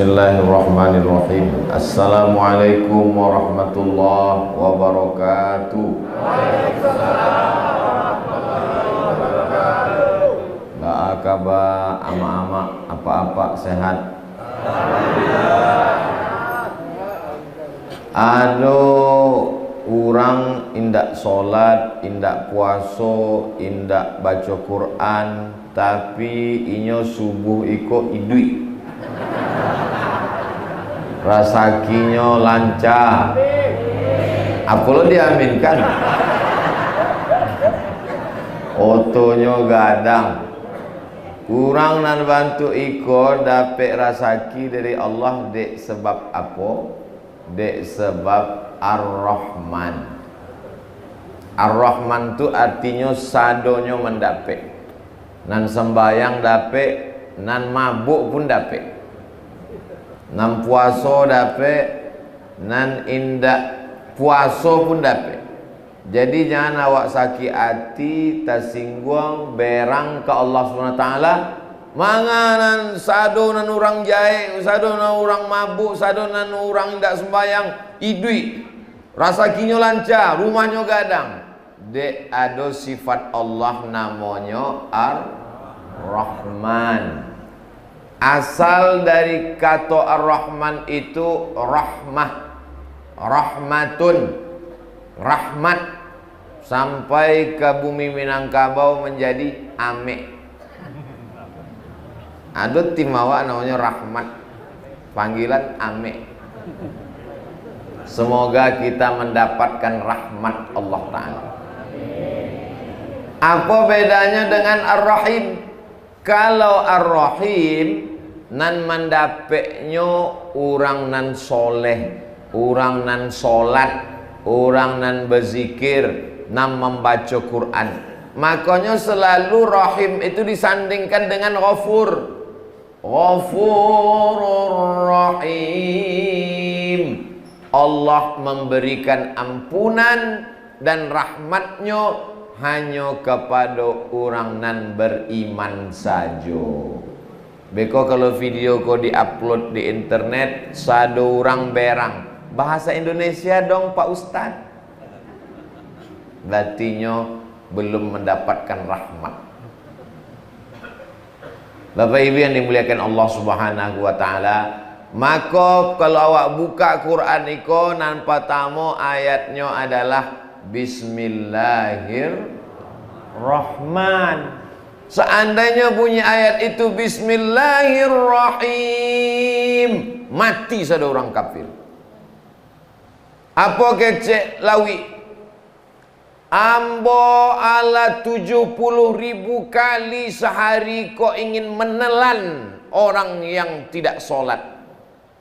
Bismillahirrahmanirrahim. Assalamualaikum warahmatullahi wabarakatuh. Waalaikumsalam. Kabar ama-ama apa-apa sehat? Aduh, orang indak sholat, indak puaso, indak baca Quran, tapi inyo subuh iko idui. Rasakinya lancar. Apa lo diaminkan? Otonya gadang. Kurang nan bantu iko dapet rasaki dari Allah dek sebab apa? Dek sebab Ar-Rahman. Ar-Rahman tu artinya sadonyo mendapet. Nan sembayang dapet, nan mabuk pun dapet. Nan puaso dapet, nan indak puaso pun dapet. Jadi jangan awak sakit hati tersinggung berang ke Allah SWT. Manganan sado nan orang jahe, sado nan orang mabuk, sado nan orang indak sembayang, idui rasakinya lancar, rumahnya gadang. Dek ada sifat Allah namanya Ar-Rahman. Asal dari kata Ar-Rahman itu rahmah, rahmatun, rahmat, sampai ke bumi Minangkabau menjadi ame. Ada timawa namanya rahmat, panggilan ame. Semoga kita mendapatkan rahmat Allah Ta'ala. Apa bedanya dengan Ar-Rahim? Kalau Ar-Rahim nan mendapatnya orang nan soleh, orang nan solat, orang nan berzikir, nan membaca Quran. Makanya selalu Rahim itu disandingkan dengan Ghafur. Ghafurur Rahim. Allah memberikan ampunan dan rahmatnya hanya kepada orang nan beriman saja. Beko kalau video kau diupload di internet, sado orang berang bahasa Indonesia dong Pak Ustad, berartinya belum mendapatkan rahmat. Bapak Ibu yang dimuliakan Allah Subhanahu wa Ta'ala, maka kalau awak buka Quran iko nan pertama ayatnya adalah Bismillahirrahman. Seandainya bunyi ayat itu Bismillahirrahim, mati sada orang kafir. Apa kecek lawi? Ambo ala 70.000 kali sehari kau ingin menelan orang yang tidak sholat.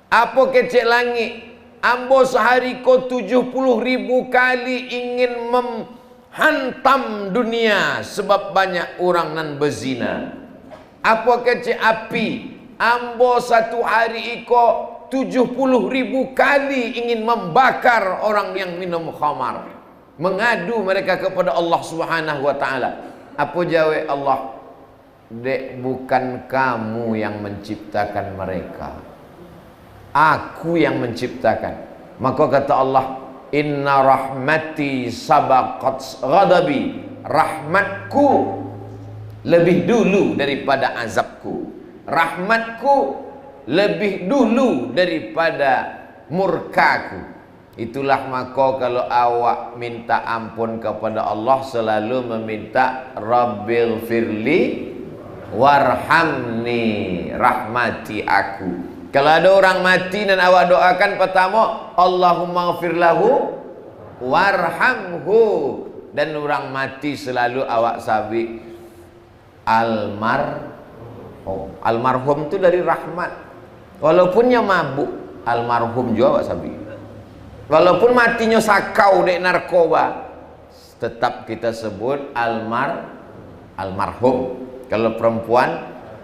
Apa kecek langit? Ambo sehari kau 70.000 kali ingin menghantam dunia sebab banyak orang nan berzina. Apa kecek api? Ambo satu hari iko 70.000 kali ingin membakar orang yang minum khamar. Mengadu mereka kepada Allah Subhanahu wa Ta'ala. Apa jawab Allah? Dek, bukan kamu yang menciptakan mereka, aku yang menciptakan. Maka kata Allah, inna rahmati sabaqat ghadabi. Rahmatku lebih dulu daripada azabku. Rahmatku lebih dulu daripada murkaku. Itulah maka kalau awak minta ampun kepada Allah selalu meminta Rabbil firli warhamni, rahmati aku. Kalau ada orang mati dan awak doakan pertama Allahumma ghafir lahu warhamhu, dan orang mati selalu awak sabik almarhum. Almarhum itu dari rahmat. Walaupunnya mabuk, almarhum juga awak sabik. Walaupun matinya sakau dek narkoba, tetap kita sebut almarhum. Kalau perempuan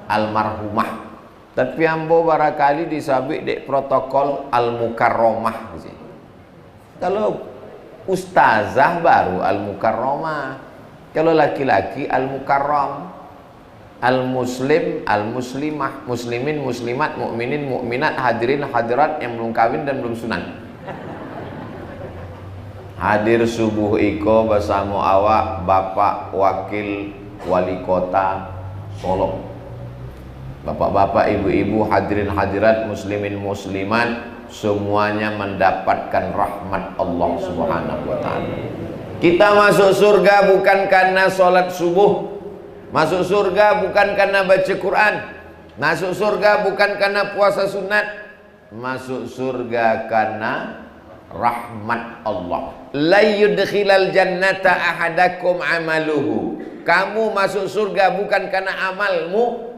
almarhumah. Tapi ambo barangkali disabik dek protokol al-mukarromah. Kalau ustazah baru al-mukarromah. Kalau laki-laki al-mukarram. al muslim, al muslimah, muslimin, muslimat, mukminin, mukminat, hadirin, hadirat yang belum kawin dan belum sunat. Hadir subuh iko bersama awak bapak wakil wali kota Solo, bapak-bapak, ibu-ibu, hadirin, hadirat, muslimin, muslimat, semuanya mendapatkan rahmat Allah Subhanahu wa ta'ala. Kita masuk surga bukan karena sholat subuh, masuk surga bukan karena baca Quran, masuk surga bukan karena puasa sunat, masuk surga karena rahmat Allah. La yudkhilal jannata ahadakum amaluhu. Kamu masuk surga bukan karena amalmu.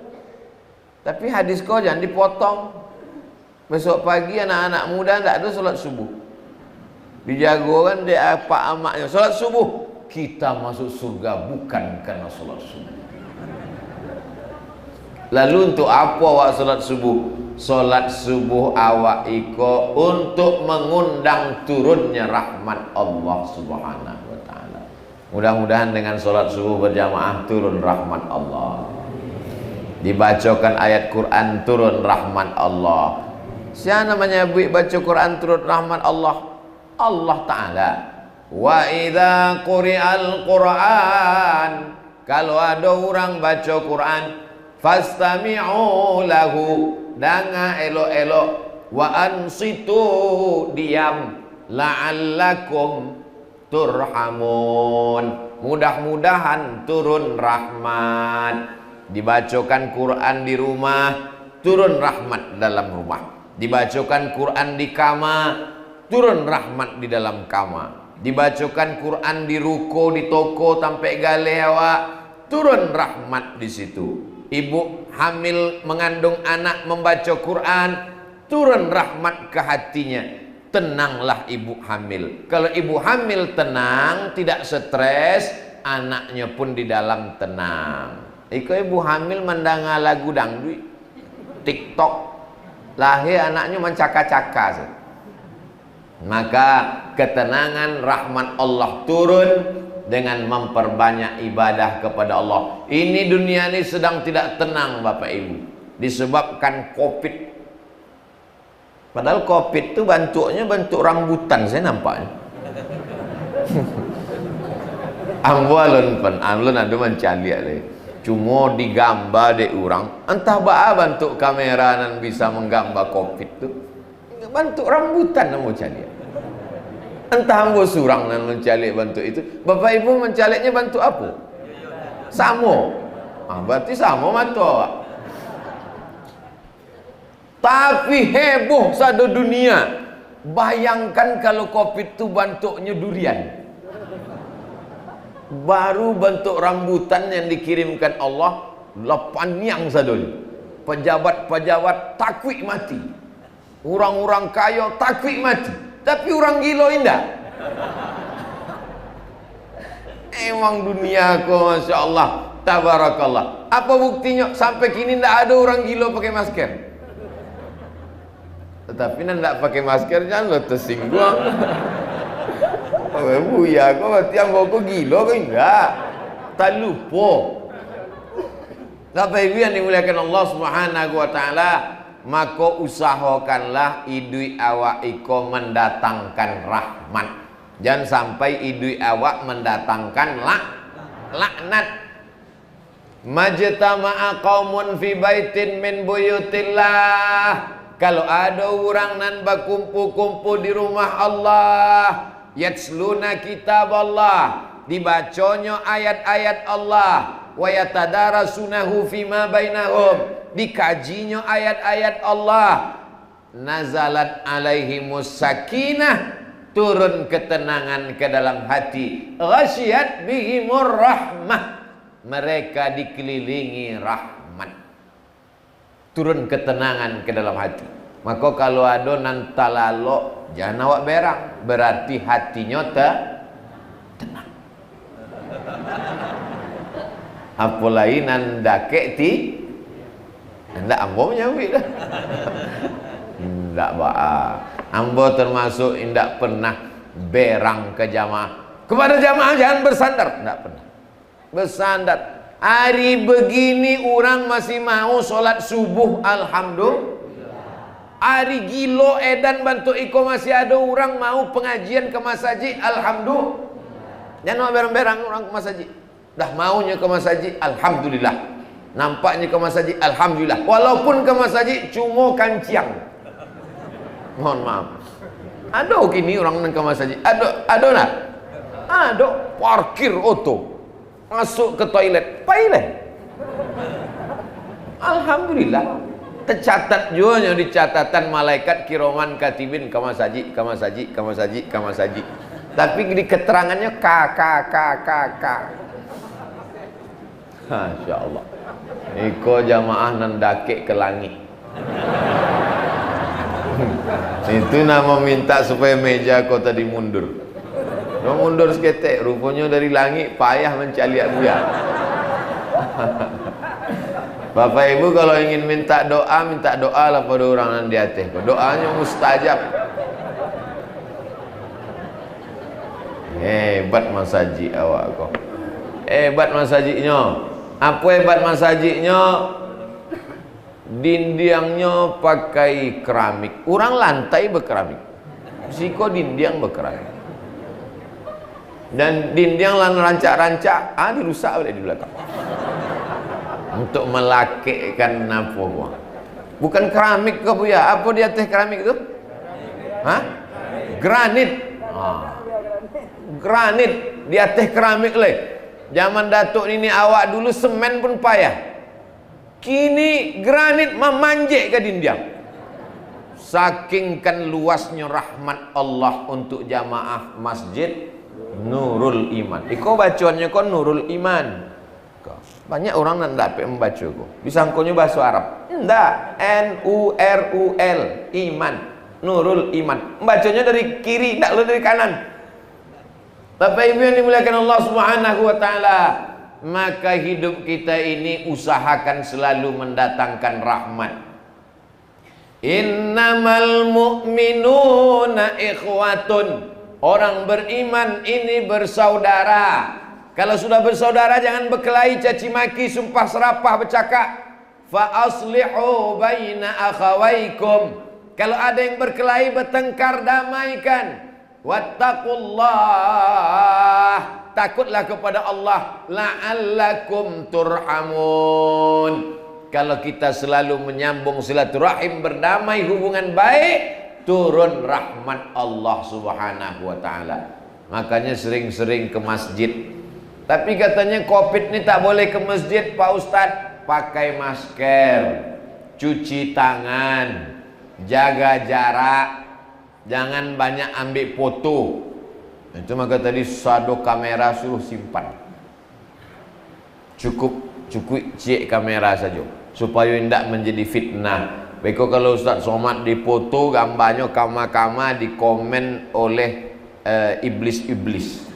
Tapi hadis kau jangan dipotong. Besok pagi anak-anak muda tidak ada sholat subuh, dijagokan dia apa amaknya sholat subuh. Kita masuk surga bukan karena sholat subuh. Lalu untuk apa awak sholat subuh? Sholat subuh awak iko untuk mengundang turunnya rahmat Allah Subhanahu wa ta'ala. Mudah-mudahan dengan sholat subuh berjamaah turun rahmat Allah, dibacakan ayat Quran turun rahmat Allah. Siapa namanya baca Quran turun rahmat Allah? Allah Ta'ala. Wa idza quri'al Quran, kalau ada orang baca Quran, fastami'u lahu, danga elok-elok, wa ansitu, diam, la'allakum turhamun, mudah-mudahan turun rahmat. Dibacakan Quran di rumah, turun rahmat dalam rumah. Dibacakan Quran di kamar, turun rahmat di dalam kamar. Dibacakan Quran di ruko, di toko, sampai galewa, turun rahmat di situ. Ibu hamil mengandung anak membaca Quran, turun rahmat ke hatinya. Tenanglah ibu hamil. Kalau ibu hamil tenang, tidak stres, anaknya pun di dalam tenang. Iko ibu hamil mendengar lagu dangdut, TikTok, lahir anaknya mencaka-caka. Maka ketenangan rahmat Allah turun dengan memperbanyak ibadah kepada Allah. Ini dunia ini sedang tidak tenang Bapak Ibu, disebabkan Covid. Padahal Covid itu bentuknya bentuk rambutan, saya nampaknya. Amwalun pen, amlun ada mencari deh. Cuma digambar deh orang, entah apa bentuk kamera nan bisa menggambar Covid itu. Bentuk rambutan yang mau cari. Entah ambo surang nan mencari bentuk itu. Bapak Ibu mencarinya bentuk apa? Samo. Berarti samo mata. Tapi heboh satu dunia. Bayangkan kalau Covid itu bentuknya durian. Baru bentuk rambutan yang dikirimkan Allah, lapan yang sadul. Pejabat-pejabat takwik mati. Orang-orang kaya takwik mati. Tapi orang gila indah. Emang dunia kok Masya Allah, tabarakallah. Apa buktinya? Sampai kini tidak ada orang gila pakai masker. Tetapi tidak pakai masker jangan lo tersinggung. Oh ya, kau berarti yang kau gila kau enggak? Tak lupa. Bapak Ibu yang dimuliakan Allah Subhanahu wa ta'ala, maka usahakanlah idui awak iko mendatangkan rahmat. Jangan sampai idui awak mendatangkan laknat. Majtama'a qaumun fi baitin min buyutillah. Kalau ada orang nan berkumpul-kumpul di rumah Allah, yatsluna kitab Allah, dibacanya ayat-ayat Allah, wa yatadarasunahu fima bainahum, dikajinya ayat-ayat Allah, nazalat alaihimus sakinah, turun ketenangan ke dalam hati, ghasyiyat bihimur rahmah, mereka dikelilingi rahmat, turun ketenangan ke dalam hati. Maka kalau ada nantalalo, jangan awak berang, berarti hatinya tenang. Apalagi nandake ti, ndak ambo nyambi dah. Ndak ba. Ambo termasuk ndak pernah berang ke jamaah. Kepada jamaah jangan bersandar, ndak pernah. Bersandar Hari begini orang masih mau sholat subuh, alhamdulillah. Hari gilo edan bantu iko masih ada orang mau pengajian ke masjid, alhamdulillah. Jangan berang-berang orang ke masjid. Dah maunya ke masjid, alhamdulillah. Nampaknya ke masjid, alhamdulillah. Walaupun ke masjid cuma kanciang. Mohon maaf. Ada kini orang nang ke masjid. Ada nak? Ada parkir auto. Masuk ke toilet, pilih. Alhamdulillah. Tercatat juga di catatan malaikat kiraman katibin kama saji. Tapi di keterangannya k. Masya Allah. Iko jamaah nandake ke langit. Itu nama minta supaya meja kau tadi mundur. Kau mundur seketek, rupanya dari langit payah mencari buaya. Bapak Ibu kalau ingin minta doa lah pada orang yang di atas. Doanya mustajab. Hebat masaji awak kau. Hebat masajinya. Apa hebat masajinya? Dindingnya pakai keramik. Orang lantai berkeramik. Siko dinding berkeramik. Dan dinding lan rancak-rancak, dirusak oleh di belakang. Untuk melakikkan apa gua? Bukan keramik ke buya? Apa di atas keramik itu? Hah? Granit. Granit di atas keramik le. Zaman Datuk ini awak dulu semen pun payah. Kini granit memanjik ke dinding. Saking kan luasnya rahmat Allah untuk jamaah masjid Nurul Iman. Iko bacaannya kon Nurul Iman. Banyak orang nak dapat membaca kok. Disangkonya bahasa Arab. Enggak, N-U-R-U-L, Iman, Nurul Iman. Membacanya dari kiri, tidak dari kanan. Bapak Ibu yang dimuliakan Allah Subhanahu wa taala, maka hidup kita ini usahakan selalu mendatangkan rahmat. Innamal mu'minuna ikhwatun. Orang beriman ini bersaudara. Kalau sudah bersaudara jangan berkelahi, caci maki, sumpah serapah, bercakap. Fa aslihu baina akhawaikum. Kalau ada yang berkelahi, bertengkar, damaikan. Wattaqullah. Takutlah kepada Allah. La'allakum turhamun. Kalau kita selalu menyambung silaturahim, berdamai, hubungan baik, turun rahmat Allah Subhanahu wa taala. Makanya sering-sering ke masjid. Tapi katanya Covid ini tak boleh ke masjid, Pak Ustadz. Pakai masker, cuci tangan, jaga jarak, jangan banyak ambil foto. Itu maka tadi sado kamera suruh simpan. Cukup cek kamera saja supaya tidak menjadi fitnah. Beko kalau Ustadz Somad dipoto gambarnya kama-kama dikomen oleh iblis-iblis.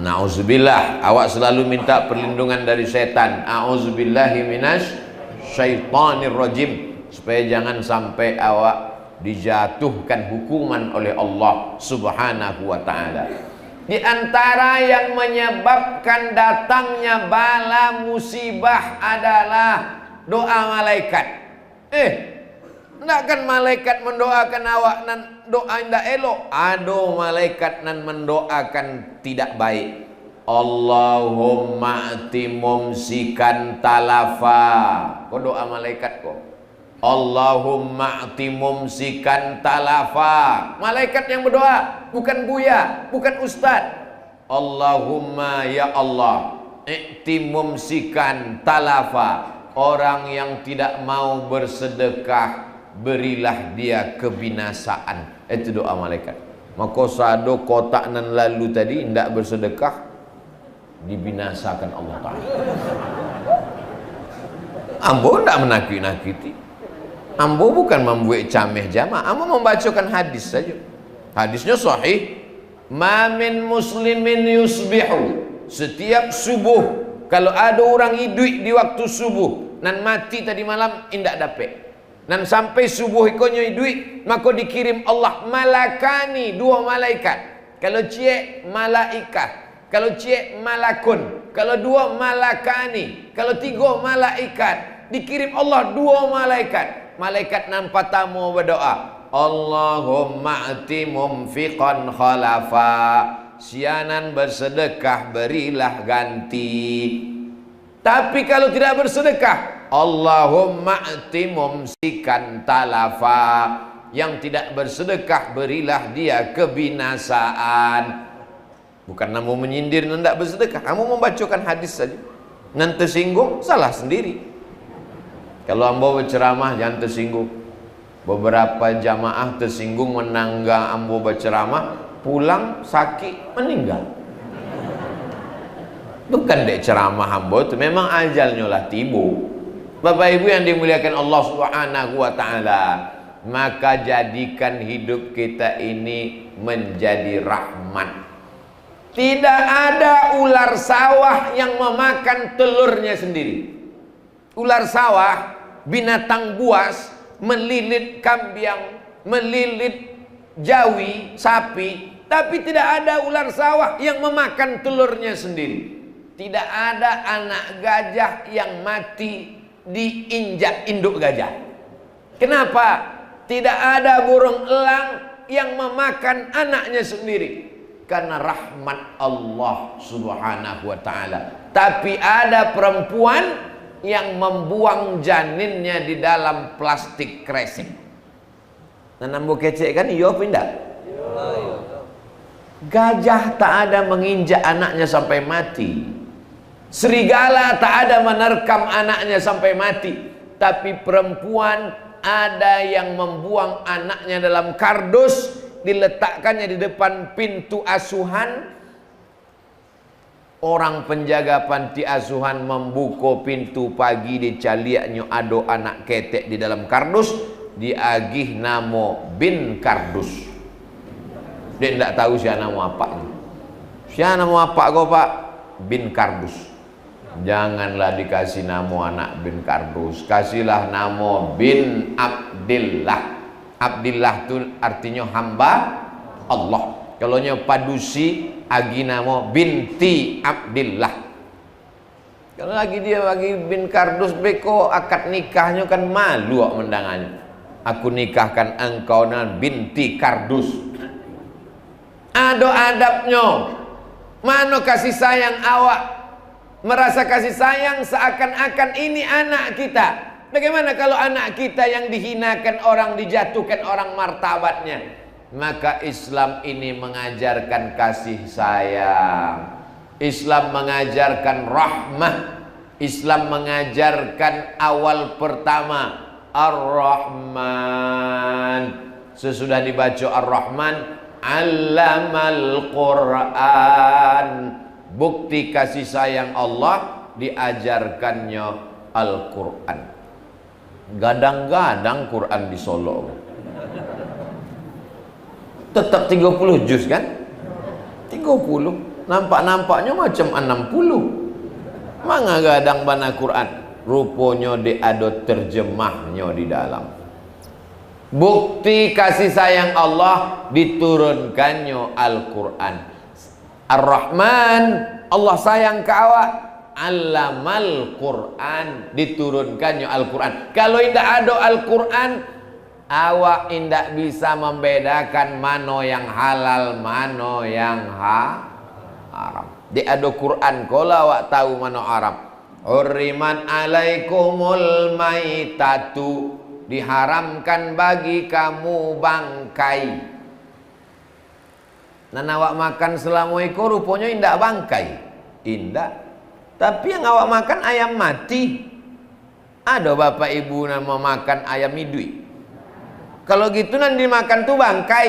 Nauzubillah, awak selalu minta perlindungan dari setan. A'udzubillahi minasy syaitanir rajim, supaya jangan sampai awak dijatuhkan hukuman oleh Allah Subhanahu wa taala. Di antara yang menyebabkan datangnya bala musibah adalah doa malaikat. Tidak kan malaikat mendoakan awak nan doa indah elok. Ada malaikat nan mendoakan tidak baik. Allahumma ati mumsikan talafa. Kau doa malaikat kok. Allahumma ati mumsikan talafa. Malaikat yang berdoa, bukan buya, bukan ustad. Allahumma ya Allah, i'ti mumsikan talafa. Orang yang tidak mau bersedekah, berilah dia kebinasaan. Itu doa malaikat. Maka sado kotak nan lalu tadi tidak bersedekah, dibinasakan Allah Ta'ala. Ambo tidak menakut-nakuti. Ambo bukan membuat cameh jamaah. Ambo membacakan hadis saja. Hadisnya sahih. Ma min muslimin yusbihu. Setiap subuh, kalau ada orang hidup di waktu subuh nan mati tadi malam indak dapat. Dan sampai subuh ikonyo duit, maka dikirim Allah malakani, dua malaikat. Kalau cie malaikat, kalau cie malakun. kalau 2 malakani, kalau 3 malaikat. Dikirim Allah 2 malaikat. Malaikat nampak tamu berdoa, Allahumma ati mumfiqan khalafa, sianan bersedekah berilah ganti. Tapi kalau tidak bersedekah, Allahumma ati mumsikan talafa, yang tidak bersedekah berilah dia kebinasaan. Bukan kamu menyindir dan tidak bersedekah, kamu membacakan hadis saja. Nanti tersinggung, salah sendiri. Kalau ambo berceramah jangan tersinggung. Beberapa jamaah tersinggung menangga ambo berceramah, pulang sakit meninggal. Bukan dek ceramah ambo itu, memang ajalnya lah tibu. Bapak Ibu yang dimuliakan Allah Subhanahu wa taala, maka jadikan hidup kita ini menjadi rahmat. Tidak ada ular sawah yang memakan telurnya sendiri. Ular sawah, binatang buas, melilit kambing, melilit jawi, sapi, tapi tidak ada ular sawah yang memakan telurnya sendiri. Tidak ada anak gajah yang mati diinjak induk gajah. Kenapa? Tidak ada burung elang yang memakan anaknya sendiri. Karena rahmat Allah Subhanahu wa taala. Tapi ada perempuan yang membuang janinnya di dalam plastik kresek. Nah, nambo kecek kan iya pindah. Gajah tak ada menginjak anaknya sampai mati. Serigala tak ada menerkam anaknya sampai mati. Tapi perempuan ada yang membuang anaknya dalam kardus, diletakkannya di depan pintu asuhan. Orang penjaga panti asuhan membuka pintu pagi, dicaliaknya ado anak ketek di dalam kardus, diagih namo bin kardus. Dia tidak tahu siapa nama apa. Siapa nama apa kau pak? Bin kardus. Janganlah dikasih nama anak bin kardus, kasihlah nama bin Abdillah. Abdillah itu artinya hamba Allah. Kalau padusi agi nama binti Abdillah. Kalau lagi dia bagi bin kardus beko akad nikahnya kan malu mendangannya. Aku nikahkan engkau dengan binti kardus. Ada adabnya. Mana kasih sayang awak? Merasa kasih sayang seakan-akan ini anak kita. Bagaimana kalau anak kita yang dihinakan orang, dijatuhkan orang martabatnya? Maka Islam ini mengajarkan kasih sayang. Islam mengajarkan rahmah. Islam mengajarkan awal pertama Ar-Rahman. Sesudah dibaca Ar-Rahman, Allamal Quran. Bukti kasih sayang Allah, diajarkannya Al-Quran. Gadang-gadang Quran di Solo tetap 30 juz kan? 30. Nampak-nampaknya macam 60. Manga gadang bana Quran. Rupanya diado terjemahnya di dalam. Bukti kasih sayang Allah, diturunkannya Al-Quran. Ar-Rahman, Allah sayang ke awak. Allamal Quran, diturunkannya Al-Quran. Kalau tidak ada Al-Quran, awak tidak bisa membedakan mana yang halal, mana yang haram. Di ada Quran kalau awak tahu mana haram. Hurriman alaikumul maitatu, diharamkan bagi kamu bangkai. Nah, awak makan selama itu rupanya indak bangkai. Indak. Tapi yang awak makan ayam mati. Ada bapak ibu yang mau makan ayam hidui. Kalau gitu nanti makan tuh bangkai.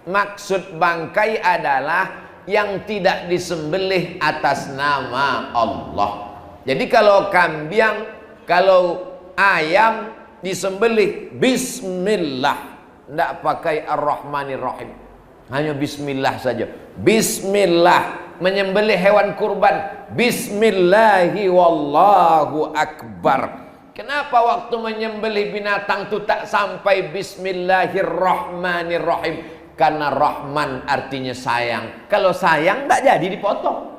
Maksud bangkai adalah yang tidak disembelih atas nama Allah. Jadi kalau kambing, kalau ayam disembelih bismillah, tidak pakai ar-Rahmanir-Rahim, hanya bismillah saja. Bismillah menyembelih hewan kurban, bismillahi wallahu akbar. Kenapa waktu menyembelih binatang itu tak sampai bismillahirrahmanirrahim? Karena Rahman artinya sayang. Kalau sayang tak jadi dipotong.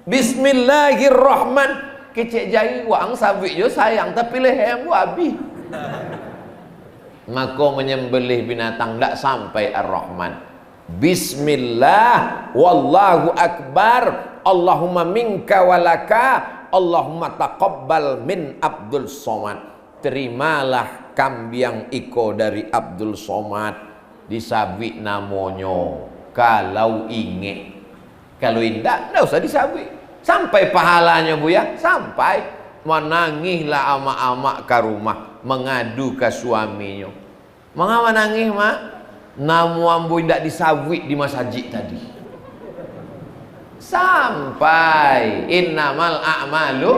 Bismillahirrahmanirrahim. Kecik jari wang sabit je sayang, tapi leher gua habis. Maka menyembelih binatang tak sampai Ar-Rahman. Bismillah, wallahu akbar, Allahumma minka walaka, Allahumma taqabbal min Abdul Somad. Terimalah kambiang iko dari Abdul Somad, disabit namanya kalau ingat. Kalau indah, tidak usah disabit. Sampai pahalanya Buya, sampai menangislah amak-amak ke rumah, mengadu ke suaminya. Mengapa nangis mak? Namu ambu tidak disawit di masjid tadi. Sampai innamal a'malu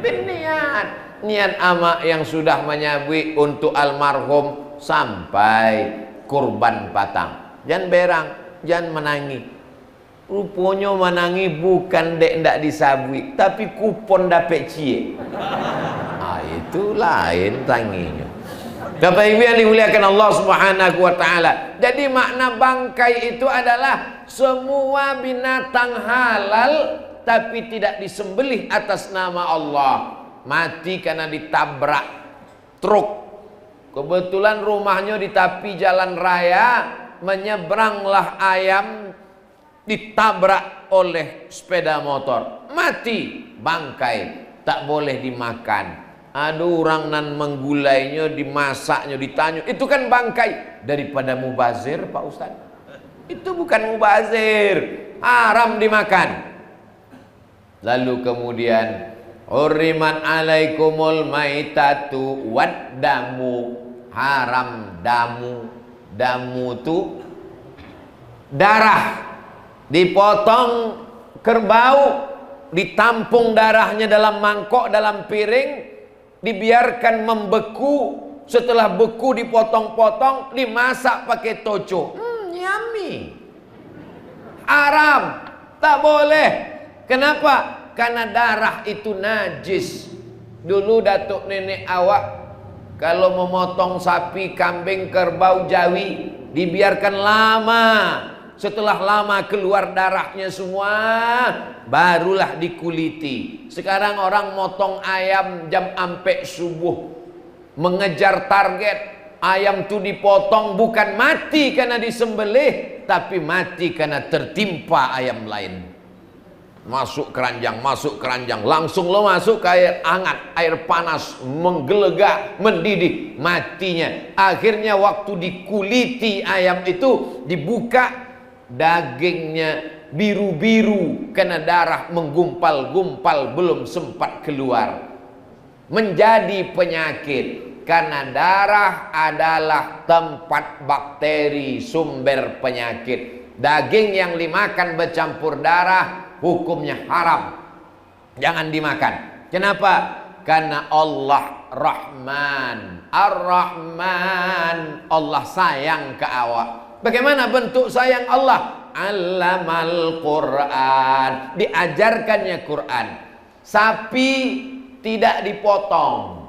binniat. Niat amak yang sudah menyabit untuk almarhum sampai kurban patang. Jangan berang, jangan menangis. Rupanya menangi bukan dek ndak disabui, tapi kupon dapat cie. Itu lain tanginya. Bapak Ibu yang dimuliakan Allah Subhanahu wa taala. Jadi makna bangkai itu adalah semua binatang halal tapi tidak disembelih atas nama Allah. Mati karena ditabrak truk. Kebetulan rumahnya di tepi jalan raya, menyeberanglah ayam ditabrak oleh sepeda motor, mati, bangkai, tak boleh dimakan. Ada orang nan menggulainya, dimasaknya, ditanya, itu kan bangkai. Daripada mubazir Pak Ustaz, itu bukan mubazir, haram dimakan. Lalu kemudian hurrimat alaikumul maitatu waddamu, haram damu. Damu itu darah, dipotong kerbau, ditampung darahnya dalam mangkok, dalam piring, dibiarkan membeku. Setelah beku dipotong-potong, dimasak pakai toco. Yummy. Haram, tak boleh. Kenapa? Karena darah itu najis. Dulu datuk nenek awak kalau memotong sapi, kambing, kerbau, jawi, dibiarkan lama. Setelah lama keluar darahnya semua, barulah dikuliti. Sekarang orang motong ayam jam ampe subuh, mengejar target. Ayam itu dipotong bukan mati karena disembelih, tapi mati karena tertimpa ayam lain. Masuk keranjang, langsung lo masuk ke air hangat, air panas, menggelegak, mendidih, matinya. Akhirnya waktu dikuliti ayam itu, dibuka, dagingnya biru-biru karena darah menggumpal-gumpal, belum sempat keluar. Menjadi penyakit karena darah adalah tempat bakteri, sumber penyakit. Daging yang dimakan bercampur darah hukumnya haram, jangan dimakan. Kenapa? Karena Allah Rahman, Ar-Rahman, Allah sayang ke awak. Bagaimana bentuk sayang Allah? Allamal Quran, diajarkannya Quran. Sapi tidak dipotong.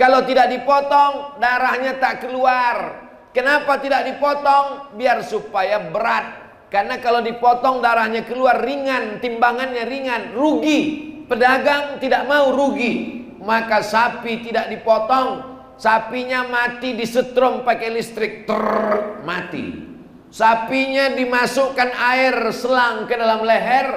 Kalau tidak dipotong, darahnya tak keluar. Kenapa tidak dipotong? Biar supaya berat. Karena kalau dipotong darahnya keluar, ringan, timbangannya ringan, rugi. Pedagang tidak mau rugi, maka sapi tidak dipotong. Sapinya mati disetrum pakai listrik, mati. Sapinya dimasukkan air selang ke dalam leher,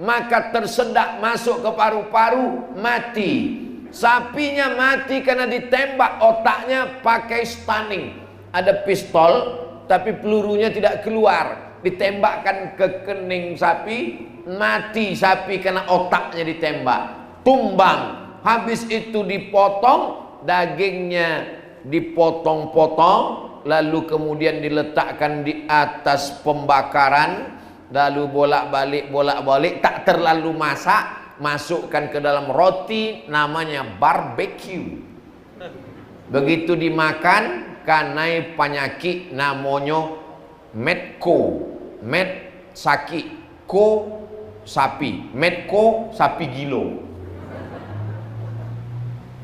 maka tersedak masuk ke paru-paru, mati. Sapinya mati karena ditembak otaknya pakai stunning. Ada pistol, tapi pelurunya tidak keluar. Ditembakkan ke kening sapi, mati sapi karena otaknya ditembak, tumbang. Habis itu dipotong, dagingnya dipotong-potong, lalu kemudian diletakkan di atas pembakaran, lalu bolak-balik, tak terlalu masak, masukkan ke dalam roti, namanya barbecue. Begitu dimakan, kanai penyakit namanya Medco, med sakit, ko sapi, medco sapi gilo.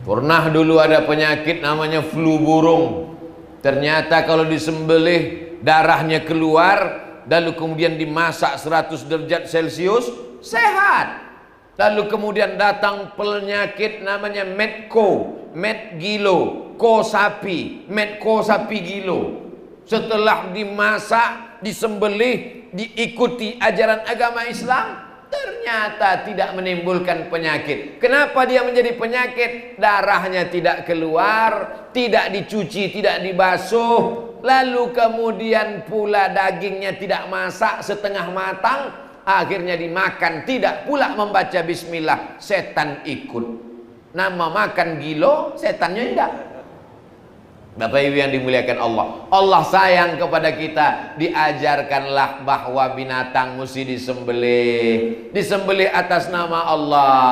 Pernah dulu ada penyakit namanya flu burung. Ternyata kalau disembelih darahnya keluar, lalu kemudian dimasak 100 derajat Celcius, sehat. Lalu kemudian datang penyakit namanya medco, medgilo, ko sapi, medco sapi gilo. Setelah dimasak, disembelih, diikuti ajaran agama Islam, ternyata tidak menimbulkan penyakit. Kenapa dia menjadi penyakit? Darahnya tidak keluar, tidak dicuci, tidak dibasuh. Lalu kemudian pula dagingnya tidak masak setengah matang, akhirnya dimakan, tidak pula membaca bismillah, setan ikut. Nama makan gilo, setannya tidak. Bapak Ibu yang dimuliakan Allah, Allah sayang kepada kita. Diajarkanlah bahwa binatang mesti disembelih, disembelih atas nama Allah.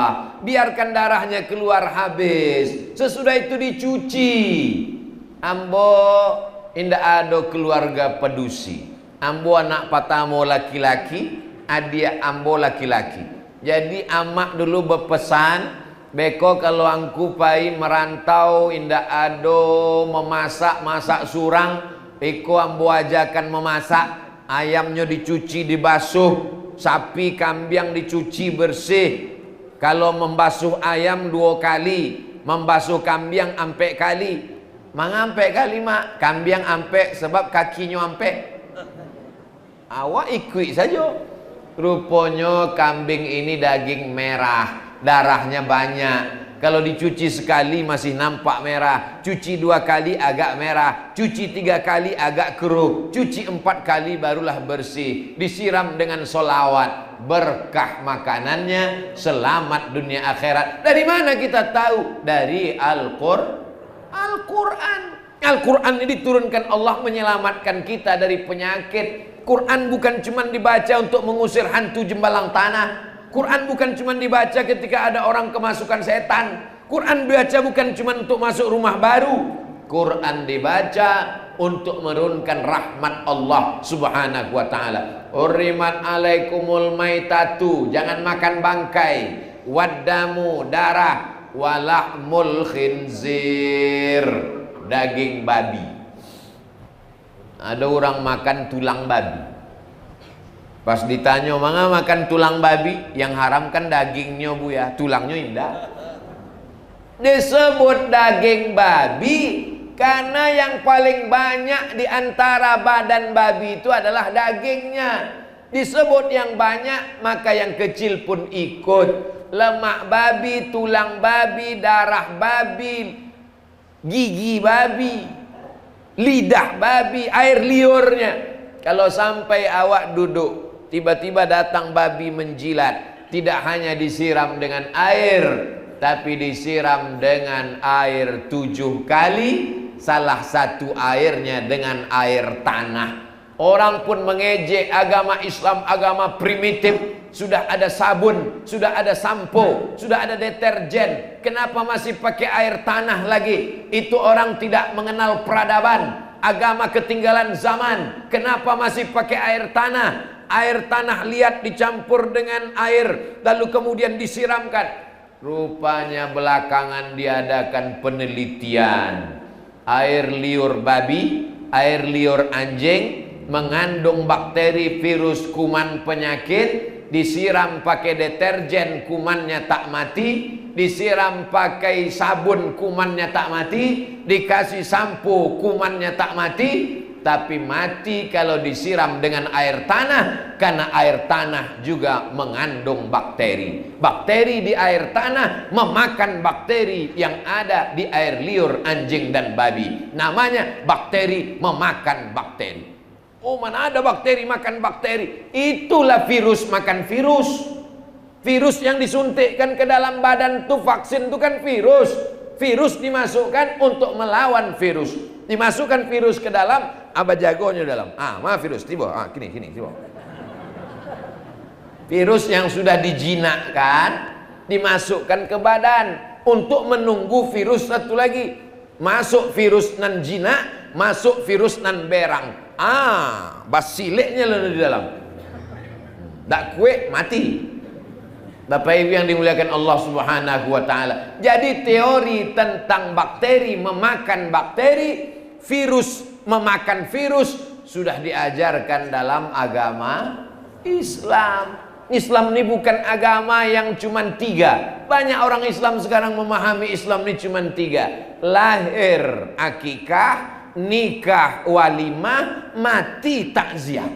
Biarkan darahnya keluar habis, sesudah itu dicuci. Ambo indah ada keluarga pedusi, ambo anak patamo laki-laki, adia ambo laki-laki. Jadi amak dulu berpesan, beko kalau angku pai merantau indah ado masak surang, beko ambo ajakan memasak, ayamnya dicuci dibasuh, sapi kambing dicuci bersih. Kalau membasuh ayam 2 kali, membasuh kambing ampe kali. Mangampe kali mak, kambing ampe sebab kakinya ampe. Awak ikut saja. Rupanya kambing ini daging merah, darahnya banyak. Kalau dicuci sekali masih nampak merah, cuci 2 kali agak merah, cuci 3 kali agak keruh, cuci 4 kali barulah bersih. Disiram dengan solawat, berkah makanannya, selamat dunia akhirat. Dari mana kita tahu? Dari Al-Quran. Al-Quran ini diturunkan Allah menyelamatkan kita dari penyakit. Quran bukan cuma dibaca untuk mengusir hantu jembalang tanah. Quran bukan cuma dibaca ketika ada orang kemasukan setan. Quran dibaca bukan cuma untuk masuk rumah baru. Quran dibaca untuk menurunkan rahmat Allah subhanahu wa ta'ala. Urimat alaikumul maitatu, jangan makan bangkai, waddamu, darah, walahmul khinzir, daging babi. Ada orang makan tulang babi. Pas ditanya, "Manga makan tulang babi?" Yang haram kan dagingnya bu ya, tulangnya indah. Disebut daging babi karena yang paling banyak di antara badan babi itu adalah dagingnya. Disebut yang banyak, maka yang kecil pun ikut. Lemak babi, tulang babi, darah babi, gigi babi, lidah babi, air liurnya. Kalau sampai awak duduk, tiba-tiba datang babi menjilat, tidak hanya disiram dengan air, tapi disiram dengan air 7 kali, salah satu airnya dengan air tanah. Orang pun mengejek agama Islam, agama primitif. Sudah ada sabun, sudah ada sampo, sudah ada deterjen, kenapa masih pakai air tanah lagi? Itu orang tidak mengenal peradaban, agama ketinggalan zaman. Kenapa masih pakai air tanah? Air tanah liat dicampur dengan air, lalu kemudian disiramkan. Rupanya belakangan diadakan penelitian. Air liur babi, air liur anjing mengandung bakteri, virus, kuman, penyakit. Disiram pakai deterjen, kumannya tak mati. Disiram pakai sabun, kumannya tak mati. Dikasih sampo, kumannya tak mati. Tapi mati kalau disiram dengan air tanah, karena air tanah juga mengandung bakteri. Bakteri di air tanah memakan bakteri yang ada di air liur anjing dan babi. Namanya bakteri memakan bakteri. Oh, mana ada bakteri makan bakteri? Itulah virus makan virus. Virus yang disuntikkan ke dalam badan tuh, vaksin itu kan virus. Virus dimasukkan untuk melawan virus. Dimasukkan virus ke dalam, apa jagonya dalam? Maaf virus, tiba. Kini, tiba. Virus yang sudah dijinakkan dimasukkan ke badan untuk menunggu virus satu lagi. Masuk virus nan jinak, masuk virus nan berang. Basiliknya lalu di dalam. Tak kue mati. Bapak Ibu yang dimuliakan Allah Subhanahu wa taala. Jadi teori tentang bakteri memakan bakteri, virus memakan virus sudah diajarkan dalam agama Islam. Islam ini bukan agama yang cuma tiga. Banyak orang Islam sekarang memahami Islam ini cuma tiga: lahir akikah, nikah walimah, mati takziah.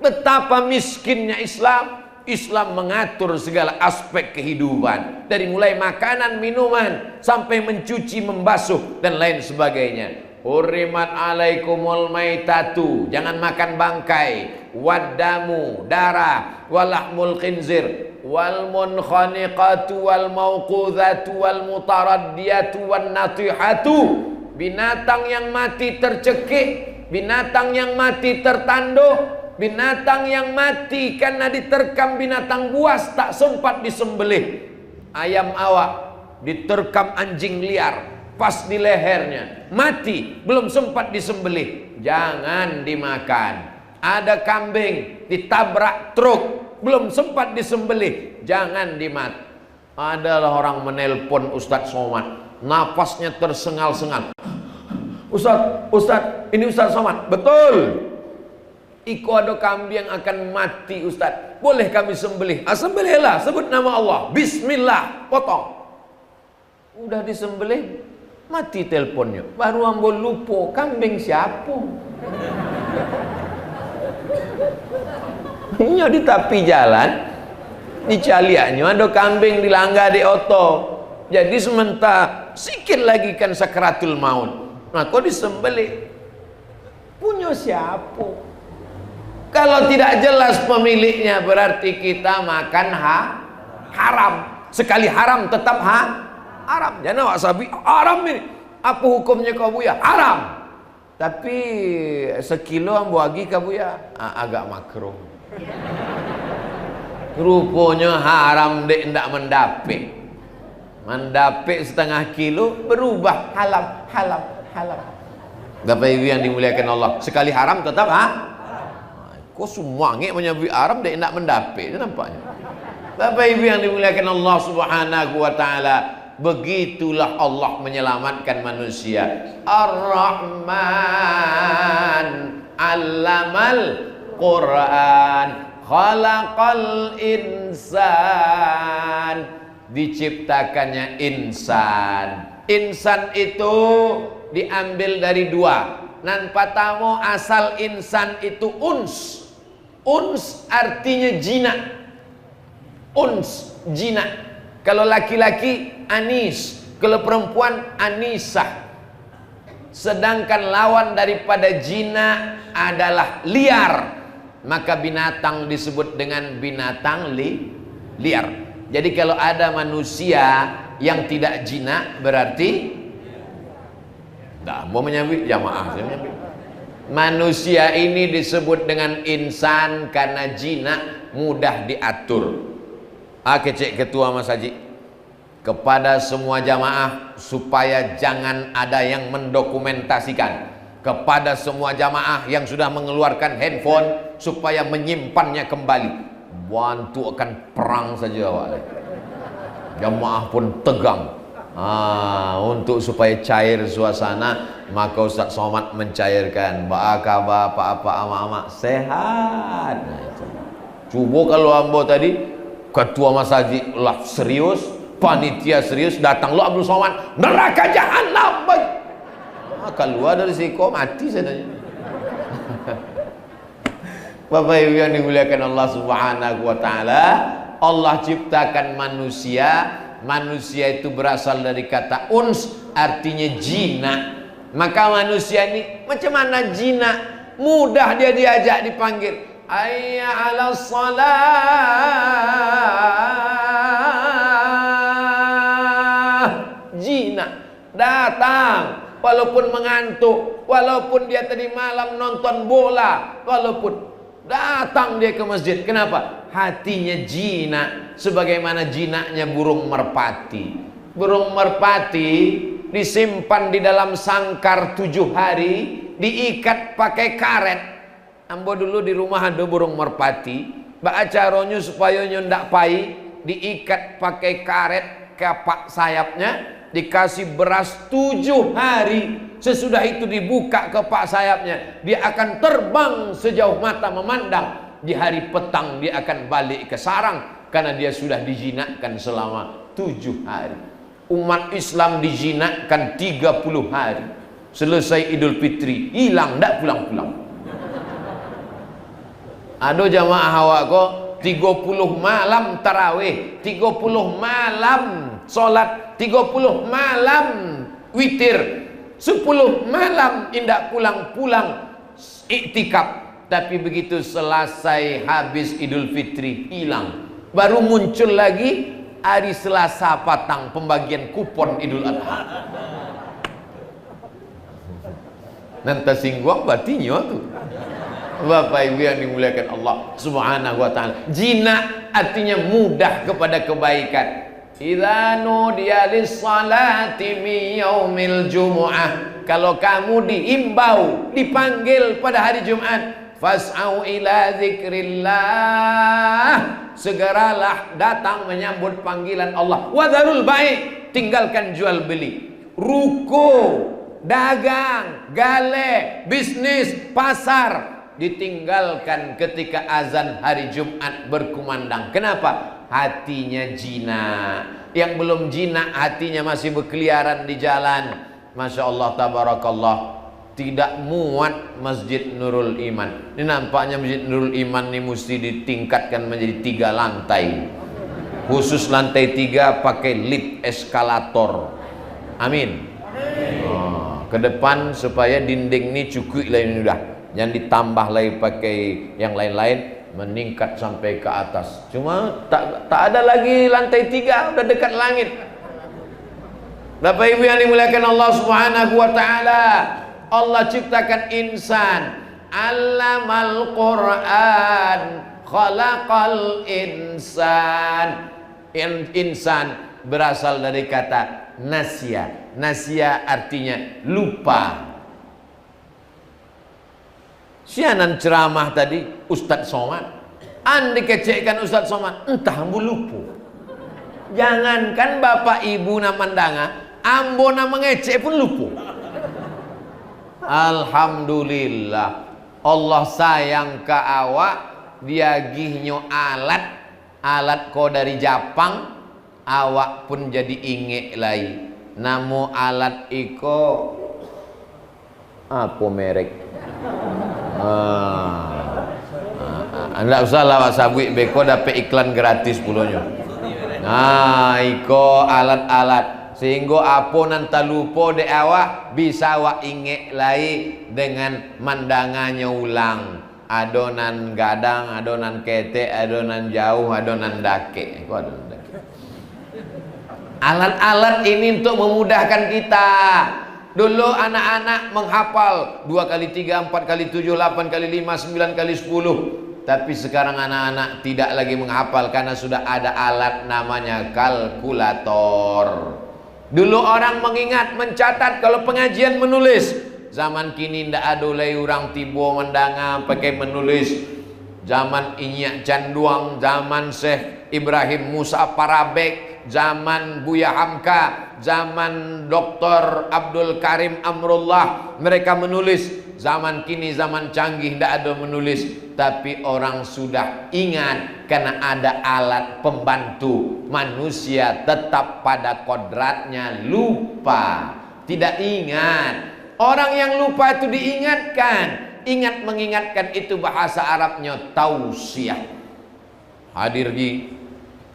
Betapa miskinnya Islam. Islam mengatur segala aspek kehidupan, dari mulai makanan, minuman, sampai mencuci, membasuh, dan lain sebagainya. Hurrimat alaikumul maitatu, jangan makan bangkai, waddamu, darah, walahmul khinzir, wal munkhaniqatu wal mauqudhatu wal mutaraddiyatu wan natihatu. Binatang yang mati tercekik, binatang yang mati tertanduk, binatang yang mati karena diterkam binatang buas tak sempat disembelih. Ayam awak diterkam anjing liar pas di lehernya, mati belum sempat disembelih, jangan dimakan. Ada kambing ditabrak truk belum sempat disembelih, jangan dimakan. Adalah orang menelpon Ustadz Somad, nafasnya tersengal-sengal. Ustadz, ini Ustadz Somad. Betul. Iko ada kambing yang akan mati Ustadz, boleh kami sembelih? Sembelihlah, sebut nama Allah, bismillah, potong. Udah disembelih, mati teleponnya. Baru ambo lupa kambing siapa. Ini di tepi jalan, di caliannya ada kambing dilanggar di oto. Jadi sementara sikit lagi kan sakratul maut, nah kok disembelih? Punya siapa? Kalau tidak jelas pemiliknya, berarti kita makan haram. Sekali haram tetap haram. Jangan wasabi haram ini. Apa hukumnya kau buya? Haram. Tapi sekilo ambo lagi kau buya agak makruh. Rupanya haram dek ndak mendapik. Mendapik setengah kilo berubah halal. Bapak Ibu yang dimuliakan Allah, sekali haram tetap kok semua nge menyebut haram dek ndak mendapik, itu nampaknya. Bapak Ibu yang dimuliakan Allah Subhanahu wa taala, begitulah Allah menyelamatkan manusia. Ar-Rahman 'allamal Quran, khalaqal insan, diciptakannya insan. Insan itu diambil dari dua. Nan pertama asal insan itu uns. Uns artinya jinak. Uns, jinak. Kalau laki-laki anis, kalau perempuan anisah. Sedangkan lawan daripada jina adalah liar. Maka binatang disebut dengan binatang liar. Jadi kalau ada manusia yang tidak jina, berarti mau menyambut jamaah. Manusia ini disebut dengan insan karena jinak mudah diatur. Kecek ketua Mas Haji, kepada semua jamaah supaya jangan ada yang mendokumentasikan. Kepada semua jamaah yang sudah mengeluarkan handphone supaya menyimpannya kembali. Bantu akan perang saja awak. Jamaah pun tegang. Untuk supaya cair suasana, maka Ustaz Somad mencairkan. Ba'akaba apa-apa ama-ama sehat. Coba kalau ambo tadi ketua Mas Haji lah serius, panitia serius, datang lo Abdul Somad, neraka jahanam. Keluar dari siko mati saja. Bapak Ibu yang dimuliakan Allah Subhanahu wa taala, Allah ciptakan manusia. Manusia itu berasal dari kata uns, artinya jinak. Maka manusia ini macam mana jinak? Mudah dia diajak dipanggil, hayya 'alas shalah. Jinak datang walaupun mengantuk, walaupun dia tadi malam nonton bola, walaupun datang dia ke masjid. Kenapa? Hatinya jinak, sebagaimana jinaknya burung merpati. Burung merpati disimpan di dalam sangkar 7 hari, diikat pakai karet. Ambo dulu di rumah ada burung merpati, baacaronyo supaya ndak pai, diikat pakai karet kapak sayapnya, dikasih beras 7 hari. Sesudah itu dibuka kepak sayapnya, dia akan terbang sejauh mata memandang. di hari petang dia akan balik ke sarang karena dia sudah dijinakkan selama 7 hari. Umat Islam dijinakkan 30 hari. Selesai Idul Fitri, hilang, tak pulang-pulang. Ada jamaah awak kok 30 malam tarawih, 30 malam solat, 30 malam witir, 10 malam indak pulang-pulang iktikaf. Tapi begitu selesai habis Idul Fitri, hilang. Baru muncul lagi hari Selasa patang pembagian kupon Idul Adha. Nanti singgung batinya tu. Bapak Ibu yang dimuliakan Allah Subhanahu wa taala. Jinak artinya mudah kepada kebaikan. Idza nudiya lis-salati min yaumil jumu'ah. Kalau kamu diimbau, dipanggil pada hari Jumat, fas'au ila zikrillah, segeralah datang menyambut panggilan Allah. Wadharul bai', tinggalkan jual beli, ruko, dagang, gale, bisnis, pasar ditinggalkan ketika azan hari Jumat berkumandang. Kenapa? Hatinya jinak. Yang belum jinak hatinya masih berkeliaran di jalan. Masya Allah, tabarakallah. Tidak muat Masjid Nurul Iman. Ini nampaknya Masjid Nurul Iman ini mesti ditingkatkan menjadi 3 lantai. Khusus lantai 3 pakai lift eskalator. Amin. Ke depan supaya dinding ini cukup lah ini udah. Jangan ditambah lagi pakai yang lain-lain, meningkat sampai ke atas. Cuma tak ada lagi lantai 3, udah dekat langit. Bapak Ibu yang dimuliakan Allah Subhanahu wa taala, Allah ciptakan insan, allamal Quran, khalaqal insan. Insan berasal dari kata nasya. Nasya artinya lupa. Sianan ceramah tadi Ustadz Somad, andi kecekkan Ustadz Somad, entah ambo lupa. Jangankan Bapak Ibu namandanga, ambo nama ngecek pun lupa. Alhamdulillah, Allah sayang ke awak, dia gihnyo alat ko dari Jepang, awak pun jadi inge lagi. Namo alat iko apa merek? Anda usah lawak sabuk beko dapat iklan gratis pulonyo. Nah, iko alat-alat sehingga apa nanta lupa de awak bisa awak inget lagi dengan mandangannya ulang. Adonan gadang, adonan ketek, adonan jauh, adonan dake. Alat-alat ini untuk memudahkan kita. Dulu anak-anak menghafal 2 kali 3, 4 kali 7, 8 kali 5, 9 kali 10. Tapi sekarang anak-anak tidak lagi menghafal karena sudah ada alat namanya kalkulator. Dulu orang mengingat, mencatat, kalau pengajian menulis. Zaman kini ndak ada lagi orang tibo mendanga pakai menulis. Zaman Inyak Canduang, zaman Syekh Ibrahim Musa Parabek, zaman Buya Hamka, zaman Dr. Abdul Karim Amrullah, mereka menulis. Zaman kini zaman canggih tidak ada menulis, tapi orang sudah ingat karena ada alat pembantu. Manusia tetap pada kodratnya lupa, tidak ingat. Orang yang lupa itu diingatkan. Ingat mengingatkan itu bahasa Arabnya tausiah. Hadir di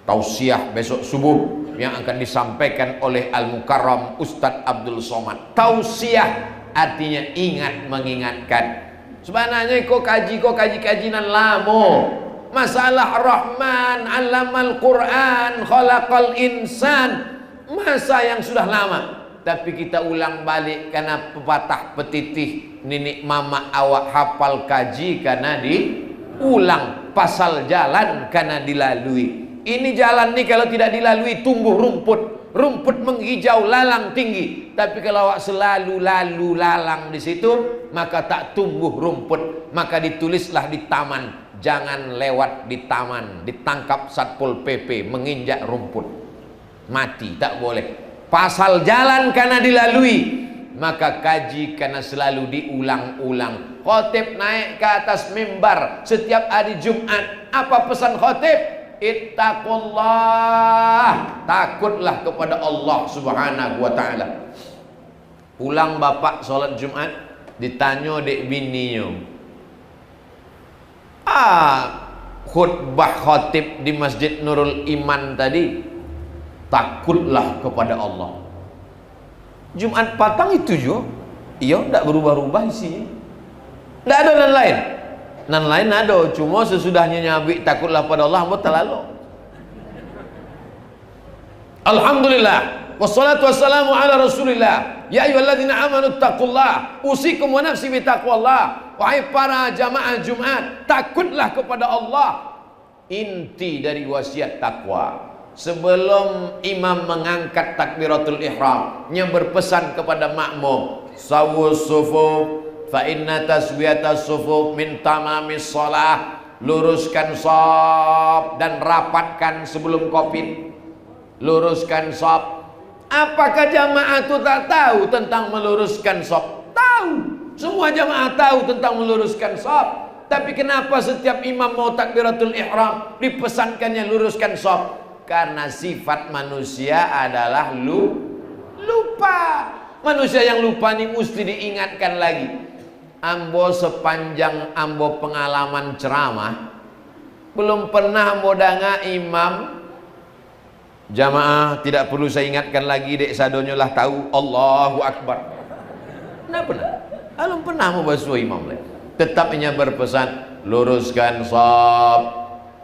tausiah besok subuh yang akan disampaikan oleh Al-Mukarram Ustadz Abdul Somad. Tausiah artinya ingat mengingatkan. Sebenarnya kok kaji-kajian lama. Masalah Rahman, Allamal Quran, Khalaqal Insan. Masa yang sudah lama. Tapi kita ulang balik karena pepatah petitih nenek mama awak hafal kaji karena diulang. Pasal jalan karena dilalui. Ini jalan nih kalau tidak dilalui tumbuh rumput. Rumput menghijau, lalang tinggi. Tapi kalau awak selalu lalu lalang di situ, maka tak tumbuh rumput. Maka ditulislah di taman, jangan lewat di taman. Ditangkap Satpol PP menginjak rumput, mati, tak boleh. Pasal jalan karena dilalui, maka kaji karena selalu diulang-ulang. Khatib naik ke atas mimbar setiap hari Jumat. Apa pesan khatib? Ittaqullah, takutlah kepada Allah Subhanahu wa taala. Pulang bapak sholat Jumat, ditanya dek bininya, khutbah khatib di Masjid Nurul Iman tadi, takutlah kepada Allah. Jumat patang itu juga, iya, tidak berubah-ubah isinya, tidak ada nan lain. Nan lain ada, cuma sesudahnya nyabi takutlah pada Allah, hamba terlalu. Alhamdulillah, wassalatu wassalamu ala Rasulillah. Ya ayyuhalladzina amanu taqullah, usikum wa nafsi bitaqwallah. Wahai para jamaah Jumat, takutlah kepada Allah. Inti dari wasiat takwa. Sebelum imam mengangkat takbiratul ihram, nya berpesan kepada makmum, sawus sufuf fa inna taswiyatas sufuf min tamamis shalah. Luruskan shaf dan rapatkan sebelum Covid. Luruskan shaf. Apakah jamaah itu tak tahu tentang meluruskan shaf? Tahu. Semua jamaah tahu tentang meluruskan shaf. Tapi kenapa setiap imam mau takbiratul ihram dipesankannya luruskan shaf? Karena sifat manusia adalah lupa. Manusia yang lupa ini mesti diingatkan lagi. Ambo sepanjang ambo pengalaman ceramah, belum pernah ambo danga imam jamaah, tidak perlu saya ingatkan lagi, dek sadonyo lah tahu Allahu Akbar. Nah pernah, belum pernah mau basuh imam lagi. Tetapnya berpesan luruskan shaf,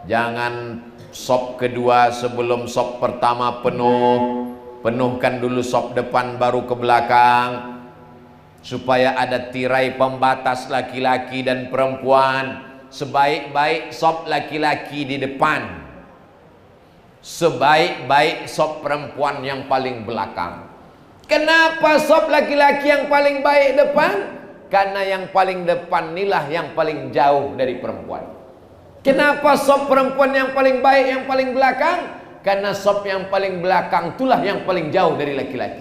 jangan shaf kedua sebelum shaf pertama penuh. Penuhkan dulu shaf depan baru ke belakang, supaya ada tirai pembatas laki-laki dan perempuan. Sebaik-baik shaf laki-laki di depan, sebaik-baik shaf perempuan yang paling belakang. Kenapa shaf laki-laki yang paling baik depan? Karena yang paling depan inilah yang paling jauh dari perempuan. Kenapa shaf perempuan yang paling baik yang paling belakang? Karena shaf yang paling belakang itulah yang paling jauh dari laki-laki.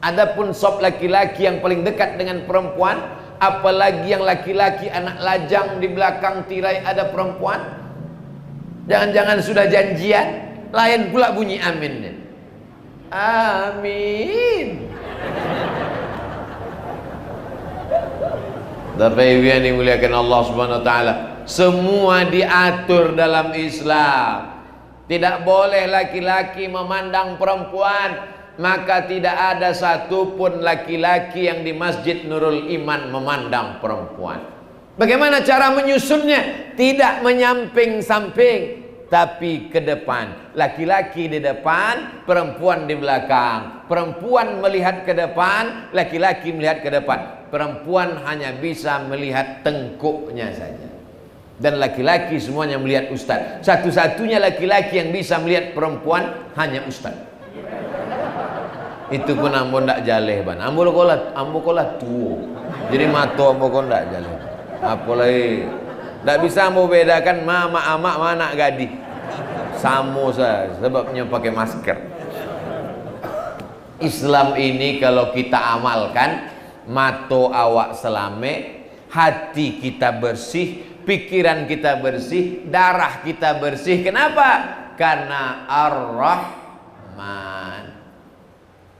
Adapun shaf laki-laki yang paling dekat dengan perempuan, apalagi yang laki-laki anak lajang di belakang tirai ada perempuan, jangan-jangan sudah janjian, lain pula bunyi aminnya. Amin. Bapak Ibu yang dimuliakan Allah Subhanahu wa taala, semua diatur dalam Islam. Tidak boleh laki-laki memandang perempuan, maka tidak ada satupun laki-laki yang di Masjid Nurul Iman memandang perempuan. Bagaimana cara menyusunnya? Tidak menyamping-samping, tapi ke depan. Laki-laki di depan, perempuan di belakang. Perempuan melihat ke depan, laki-laki melihat ke depan. Perempuan hanya bisa melihat tengkuknya saja, dan laki-laki semuanya melihat ustaz. Satu-satunya laki-laki yang bisa melihat perempuan hanya ustaz. Itu pun ambo ndak jaleh ban. Ambo kolah tua. Jadi mato ambo kon ndak jaleh. Apalagi ndak bisa ambo bedakan mama amak mana gadi. Samo saja sebabnya pakai masker. Islam ini kalau kita amalkan, mato awak selame, hati kita bersih, pikiran kita bersih, darah kita bersih. Kenapa? Karena Ar-Rahman.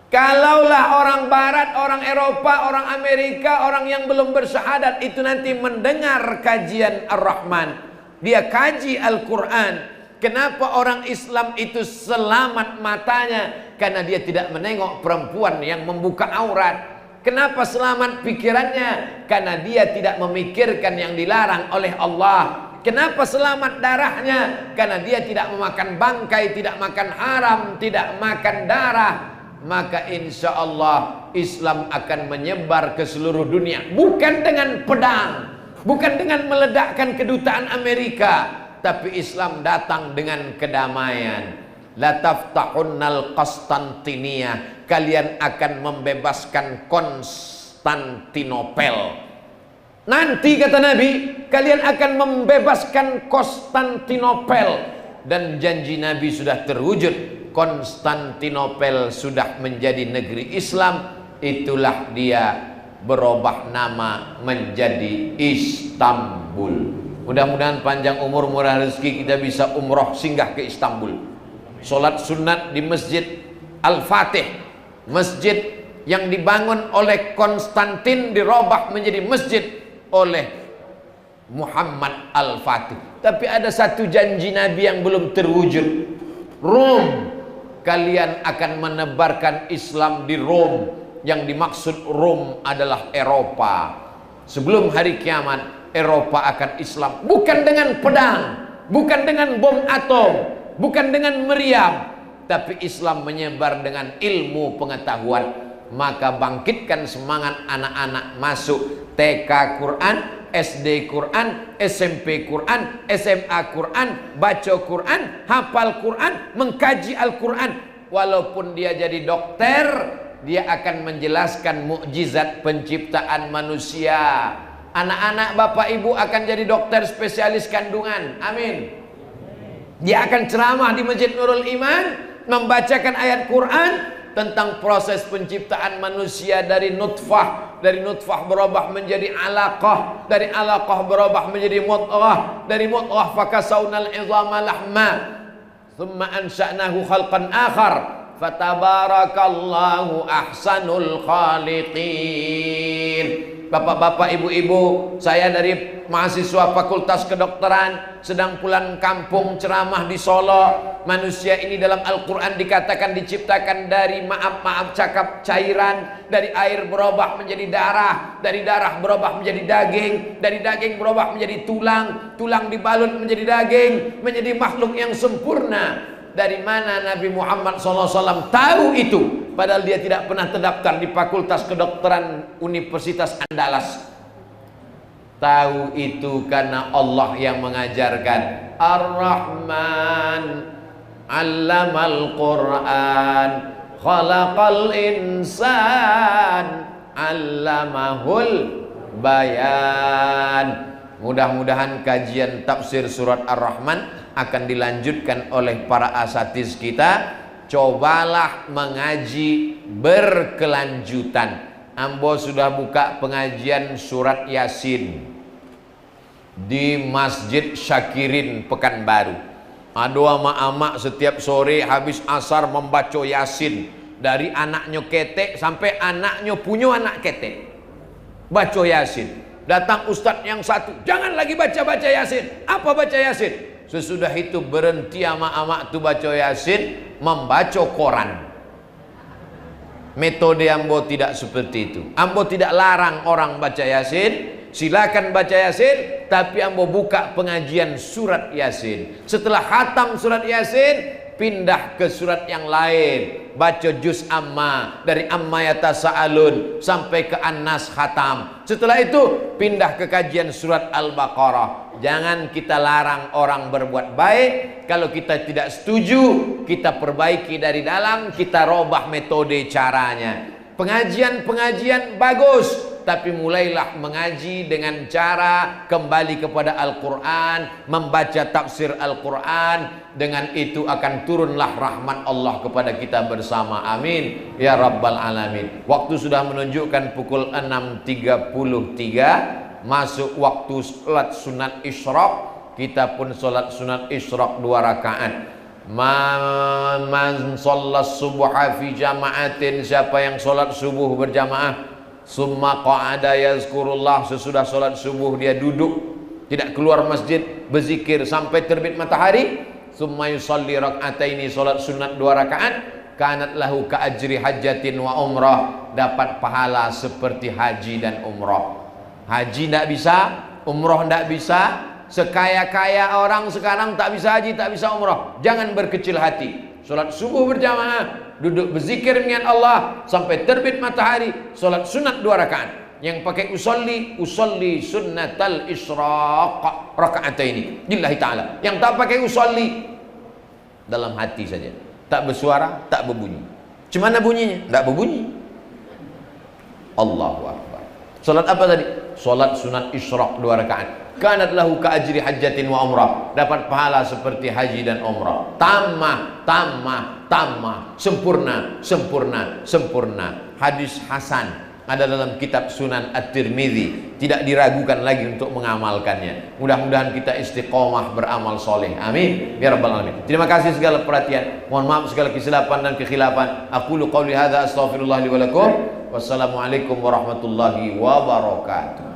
Kalaulah orang Barat, orang Eropa, orang Amerika, orang yang belum bersyahadat itu nanti mendengar kajian Ar-Rahman, dia kaji Al-Quran, kenapa orang Islam itu selamat matanya? Karena dia tidak menengok perempuan yang membuka aurat. Kenapa selamat pikirannya? Karena dia tidak memikirkan yang dilarang oleh Allah. Kenapa selamat darahnya? Karena dia tidak memakan bangkai, tidak makan haram, tidak makan darah. Maka insya Allah Islam akan menyebar ke seluruh dunia. Bukan dengan pedang, bukan dengan meledakkan kedutaan Amerika, tapi Islam datang dengan kedamaian. La taftahunnal Konstantinia, kalian akan membebaskan Konstantinopel. Nanti kata Nabi, kalian akan membebaskan Konstantinopel. Dan janji Nabi sudah terwujud. Konstantinopel sudah menjadi negeri Islam. Itulah dia berubah nama menjadi Istanbul. Mudah-mudahan panjang umur, murah rezeki, kita bisa umroh singgah ke Istanbul. Sholat sunat di Masjid Al-Fatih, masjid yang dibangun oleh Konstantin dirubah menjadi masjid oleh Muhammad Al-Fatih. Tapi ada satu janji Nabi yang belum terwujud. Rom, kalian akan menebarkan Islam di Rom. Yang dimaksud Rom adalah Eropa. Sebelum hari kiamat, Eropa akan Islam. Bukan dengan pedang, bukan dengan bom atom, bukan dengan meriam, tapi Islam menyebar dengan ilmu pengetahuan. Maka bangkitkan semangat anak-anak masuk TK Quran, SD Quran, SMP Quran, SMA Quran, baca Quran, hafal Quran, mengkaji Al-Quran. Walaupun dia jadi dokter, dia akan menjelaskan mukjizat penciptaan manusia. Anak-anak bapak ibu akan jadi dokter spesialis kandungan. Amin. Dia akan ceramah di Masjid Nurul Iman, membacakan ayat Quran tentang proses penciptaan manusia dari nutfah, dari nutfah berubah menjadi alaqah, dari alaqah berubah menjadi mudghah, dari mudghah fakasawnal 'idhama lahma, thumma ansha'nahu khalqan akhar, fatabarakallahu ahsanul khaliqin. Bapak-bapak, ibu-ibu, saya dari mahasiswa Fakultas Kedokteran sedang pulang kampung ceramah di Solo. Manusia ini dalam Al-Quran dikatakan diciptakan dari maaf cakap cairan, dari air berubah menjadi darah, dari darah berubah menjadi daging, dari daging berubah menjadi tulang, tulang dibalut menjadi daging, menjadi makhluk yang sempurna. Dari mana Nabi Muhammad SAW tahu itu? Padahal dia tidak pernah terdaftar di Fakultas Kedokteran Universitas Andalas. Tahu itu karena Allah yang mengajarkan. Ar-Rahman 'allamal Qur'an, khalaqal insan, 'allamahul bayan. Mudah-mudahan kajian tafsir surat Ar-Rahman akan dilanjutkan oleh para asatiz kita. Cobalah mengaji berkelanjutan. Ambo sudah buka pengajian surat Yasin di Masjid Syakirin Pekanbaru. Ada ama-ama setiap sore habis asar membaca Yasin, dari anaknya ketek sampai anaknya punya anak ketek. Baca Yasin. Datang ustadz yang satu, jangan lagi baca-baca Yasin. Apa baca Yasin? Sesudah itu berhenti ama-ama itu baca Yasin, membaca koran. Metode Ambo tidak seperti itu. Ambo tidak larang orang baca Yasin, silakan baca Yasin, tapi Ambo buka pengajian surat Yasin. Setelah khatam surat Yasin, pindah ke surat yang lain. Baca juz amma, dari amma yatasa'alun sampai ke An-Nas khatam. Setelah itu pindah ke kajian surat Al-Baqarah. Jangan kita larang orang berbuat baik. Kalau kita tidak setuju, kita perbaiki dari dalam, kita robah metode caranya. Pengajian-pengajian bagus, tapi mulailah mengaji dengan cara kembali kepada Al-Quran, membaca tafsir Al-Quran. Dengan itu akan turunlah rahmat Allah kepada kita bersama. Amin ya rabbal alamin. Waktu sudah menunjukkan pukul 6.33, masuk waktu salat sunat isyraq. Kita pun salat sunat isyraq 2 rakaat. Man shallas subha fi jama'atin, siapa yang salat subuh berjamaah, summa qa'ada yazkurullah, sesudah salat subuh dia duduk, tidak keluar masjid, berzikir sampai terbit matahari. Summa yusalli rak'ataini, salat sunat 2 rakaat, kanat lahu ka ajri hajjatin wa umrah, dapat pahala seperti haji dan umrah. Haji tidak bisa, umrah tidak bisa. Sekaya-kaya orang sekarang tak bisa haji, tak bisa umrah. Jangan berkecil hati. Salat subuh berjamaah, duduk berzikir dengan Allah sampai terbit matahari, salat sunat 2 rakaat. Yang pakai usolli sunnatal isyraq raka'ataini lillahi ta'ala. Yang tak pakai usolli, dalam hati saja, tak bersuara, tak berbunyi. Cemana bunyinya? Tak berbunyi. Allahu Akbar. Salat apa tadi? Salat sunat isyraq 2 rakaat. Kanat lahu ka ajri hajjatin wa umrah, dapat pahala seperti haji dan umrah. Tamah, tamah, tamah, sempurna, sempurna, sempurna. Hadis hasan. ada dalam kitab Sunan At-Tirmidzi, tidak diragukan lagi untuk mengamalkannya. Mudah-mudahan kita istiqomah beramal soleh, amin ya rabbal alamin. Terima kasih segala perhatian, mohon maaf segala kesilapan dan kekhilafan. Aqulu qauli hadza astaghfirullah li wa lakum. Wassalamualaikum warahmatullahi wabarakatuh.